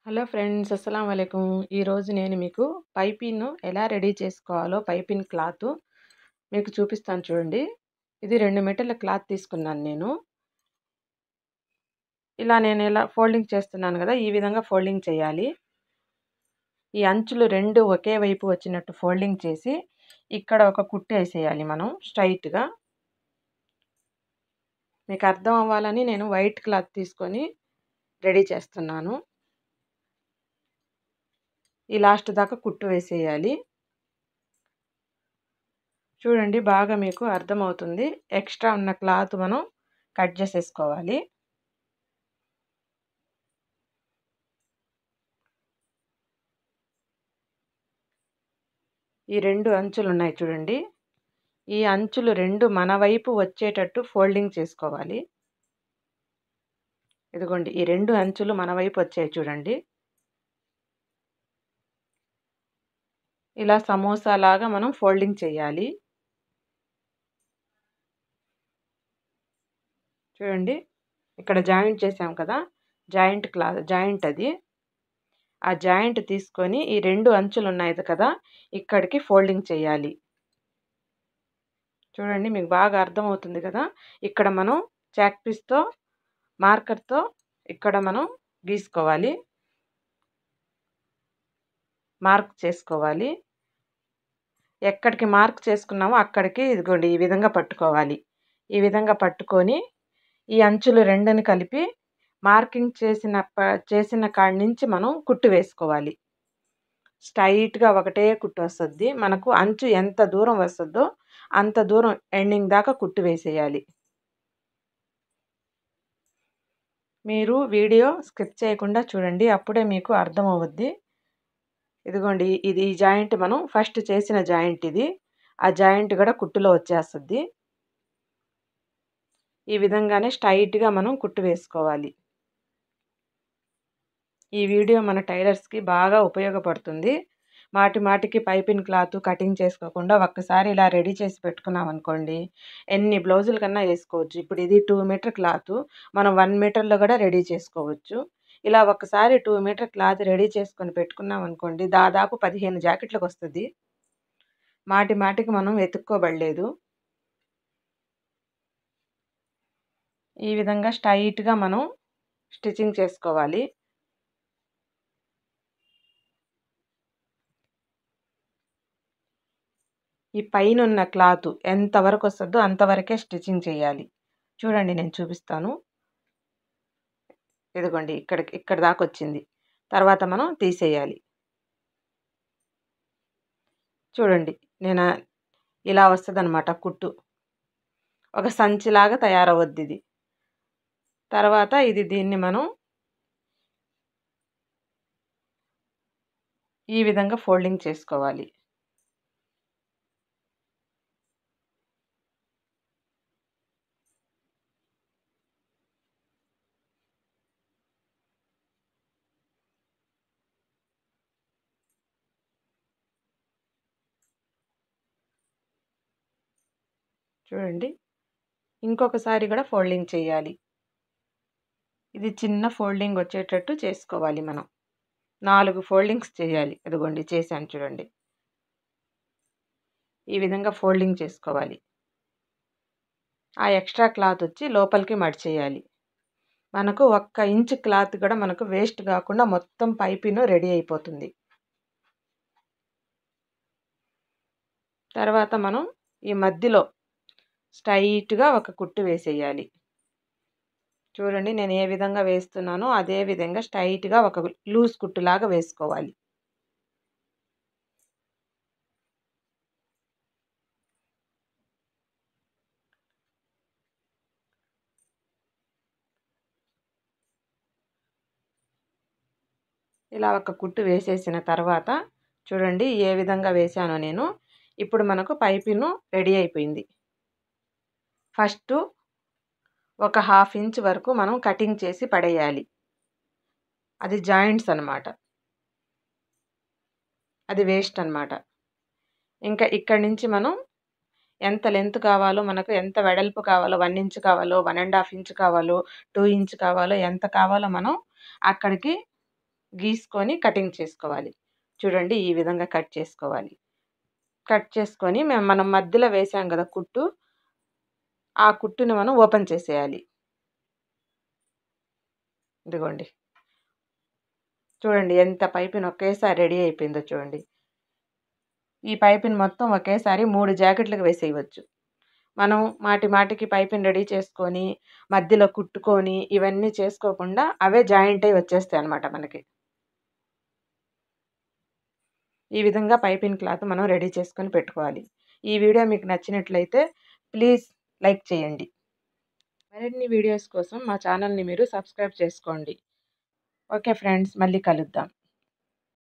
Hello friends, అస్సలం వాలేకుం. ఈరోజు నేను మీకు పైపింగ్ను ఎలా రెడీ చేసుకోవాలో పైపింగ్ క్లాత్ మీకు చూపిస్తాను చూడండి. ఇది 2 మీటర్ల క్లాత్ తీసుకున్నాను నేను. నేను ఇలా ఫోల్డింగ్ చేస్తున్నాను కదా, ఈ విధంగా ఫోల్డింగ్ చేయాలి. ఈ అంచులు 2 ఒకే వైపు వచ్చినట్టు ఫోల్డింగ్ చేసి ఇక్కడ ఒక కుట్టు వేసేయాలి మనం స్ట్రైట్గా. మీకు అర్థం అవ్వాలని నేను వైట్ క్లాత్ తీసుకొని రెడీ చేస్తున్నాను. ఈ లాస్ట్ దాకా కుట్టు వేసేయాలి. చూడండి, బాగా మీకు అర్థమవుతుంది. ఎక్స్ట్రా ఉన్న క్లాత్ మనం కట్ చేసేసుకోవాలి. ఈ 2 అంచులు ఉన్నాయి చూడండి, ఈ అంచులు 2 మన వైపు వచ్చేటట్టు ఫోల్డింగ్ చేసుకోవాలి. ఇదిగోండి, ఈ 2 అంచులు మన వైపు వచ్చాయి చూడండి. ఇలా సమోసా లాగా మనం ఫోల్డింగ్ చేయాలి. చూడండి, ఇక్కడ జాయింట్ చేసాం కదా, జాయింట్ అది. ఆ జాయింట్ తీసుకొని ఈ 2 అంచులు ఉన్నాయి కదా, ఇక్కడికి ఫోల్డింగ్ చేయాలి. చూడండి, మీకు బాగా అర్థమవుతుంది కదా. ఇక్కడ మనం చాక్ పీస్తో మార్కర్తో ఇక్కడ మనం గీసుకోవాలి, మార్క్ చేసుకోవాలి. ఎక్కడికి మార్క్ చేసుకున్నామో అక్కడికి ఇదిగోండి ఈ విధంగా పట్టుకోవాలి. ఈ విధంగా పట్టుకొని ఈ అంచులు 2ని కలిపి మార్కింగ్ చేసిన కాడి నుంచి మనం కుట్టు వేసుకోవాలి. స్ట్రైట్గా ఒకటే కుట్టు వస్తుంది మనకు. అంచు ఎంత దూరం వస్తుందో అంత దూరం ఎండింగ్ దాకా కుట్టు వేసేయాలి. మీరు వీడియో స్కిప్ చేయకుండా చూడండి, అప్పుడే మీకు అర్థమవుద్ది. ఇదిగోండి, ఇది ఈ జాయింట్ మనం ఫస్ట్ చేసిన జాయింట్ ఇది. ఆ జాయింట్ కూడా కుట్టులో వచ్చేస్తుంది. ఈ విధంగానే స్ట్రైట్గా మనం కుట్టు వేసుకోవాలి. ఈ వీడియో మన టైలర్స్కి బాగా ఉపయోగపడుతుంది. మాటికి పైపింగ్ క్లాత్ కటింగ్ చేసుకోకుండా ఒక్కసారి ఇలా రెడీ చేసి పెట్టుకున్నాం అనుకోండి, ఎన్ని బ్లౌజుల కన్నా వేసుకోవచ్చు. ఇప్పుడు ఇది 2 మీటర్ క్లాత్, మనం 1 మీటర్లో కూడా రెడీ చేసుకోవచ్చు. ఇలా ఒక్కసారి 2 మీటర్ క్లాత్ రెడీ చేసుకొని పెట్టుకున్నాం అనుకోండి, దాదాపు 15 జాకెట్లకు వస్తుంది. మాటికి మనం వెతుక్కోబడలేదు. ఈ విధంగా స్ట్రైట్గా మనం స్టిచ్చింగ్ చేసుకోవాలి. ఈ పైన ఉన్న క్లాత్ ఎంతవరకు వస్తుందో అంతవరకే స్టిచ్చింగ్ చేయాలి. చూడండి, నేను చూపిస్తాను. ఇదిగోండి, ఇక్కడ దాకా వచ్చింది. తర్వాత మనం తీసేయాలి. చూడండి, నేను ఇలా వస్తుందన్నమాట కుట్టు. ఒక సంచిలాగా తయారవుద్ది ఇది. తర్వాత దీన్ని మనం ఈ విధంగా ఫోల్డింగ్ చేసుకోవాలి. చూడండి, ఇంకొకసారి కూడా ఫోల్డింగ్ చేయాలి. ఇది చిన్న ఫోల్డింగ్ వచ్చేటట్టు చేసుకోవాలి. మనం 4 ఫోల్డింగ్స్ చేయాలి. ఇదిగోండి, చేశాను చూడండి. ఈ విధంగా ఫోల్డింగ్ చేసుకోవాలి. ఆ ఎక్స్ట్రా క్లాత్ వచ్చి లోపలికి మడిచేయాలి. మనకు 1 ఇంచ్ క్లాత్ కూడా మనకు వేస్ట్ కాకుండా మొత్తం పైపింగ్ రెడీ అయిపోతుంది. తర్వాత మనం ఈ మధ్యలో స్ట్రైట్గా ఒక కుట్టు వేసేయాలి. చూడండి, నేను ఏ విధంగా వేస్తున్నానో అదే విధంగా స్ట్రైట్గా ఒక లూజ్ కుట్టులాగా వేసుకోవాలి. ఇలా ఒక కుట్టు వేసేసిన తర్వాత చూడండి ఏ విధంగా వేసానో నేను. ఇప్పుడు మనకు పైపింగ్ రెడీ అయిపోయింది. ఫస్ట్ ఒక 1/2 ఇంచ్ వరకు మనం కటింగ్ చేసి పడేయాలి. అది జాయింట్స్ అన్నమాట, అది వేస్ట్ అన్నమాట. ఇంకా ఇక్కడి నుంచి మనం ఎంత లెంత్ కావాలో, మనకు ఎంత వెడల్పు కావాలో, 1 ఇంచ్ కావాలో, 1.5 ఇంచ్ కావాలో, 2 ఇంచ్ కావాలో, ఎంత కావాలో మనం అక్కడికి గీసుకొని కటింగ్ చేసుకోవాలి. చూడండి ఈ విధంగా కట్ చేసుకోవాలి. కట్ చేసుకొని మనం మధ్యలో వేసాం కదా కుట్టు, ఆ కుట్టుని మనం ఓపెన్ చేసేయాలి. ఇదిగోండి. చూడండి ఎంత పైపింగ్ ఒకేసారి రెడీ అయిపోయిందో చూడండి. ఈ పైపింగ్ మొత్తం ఒకేసారి 3 జాకెట్లకు వేసేయవచ్చు. మనం మాటికి పైపింగ్ రెడీ చేసుకొని, మధ్యలో కుట్టుకొని, ఇవన్నీ చేసుకోకుండా అవే జాయింట్ అయ్యి వచ్చేస్తాయన్నమాట మనకి. ఈ విధంగా పైపింగ్ క్లాత్ మనం రెడీ చేసుకొని పెట్టుకోవాలి. ఈ వీడియో మీకు నచ్చినట్లయితే ప్లీజ్ లైక్ చేయండి. మరిన్ని వీడియోస్ కోసం మా ఛానల్ని మీరు సబ్స్క్రైబ్ చేసుకోండి. ఓకే ఫ్రెండ్స్, మళ్ళీ కలుద్దాం.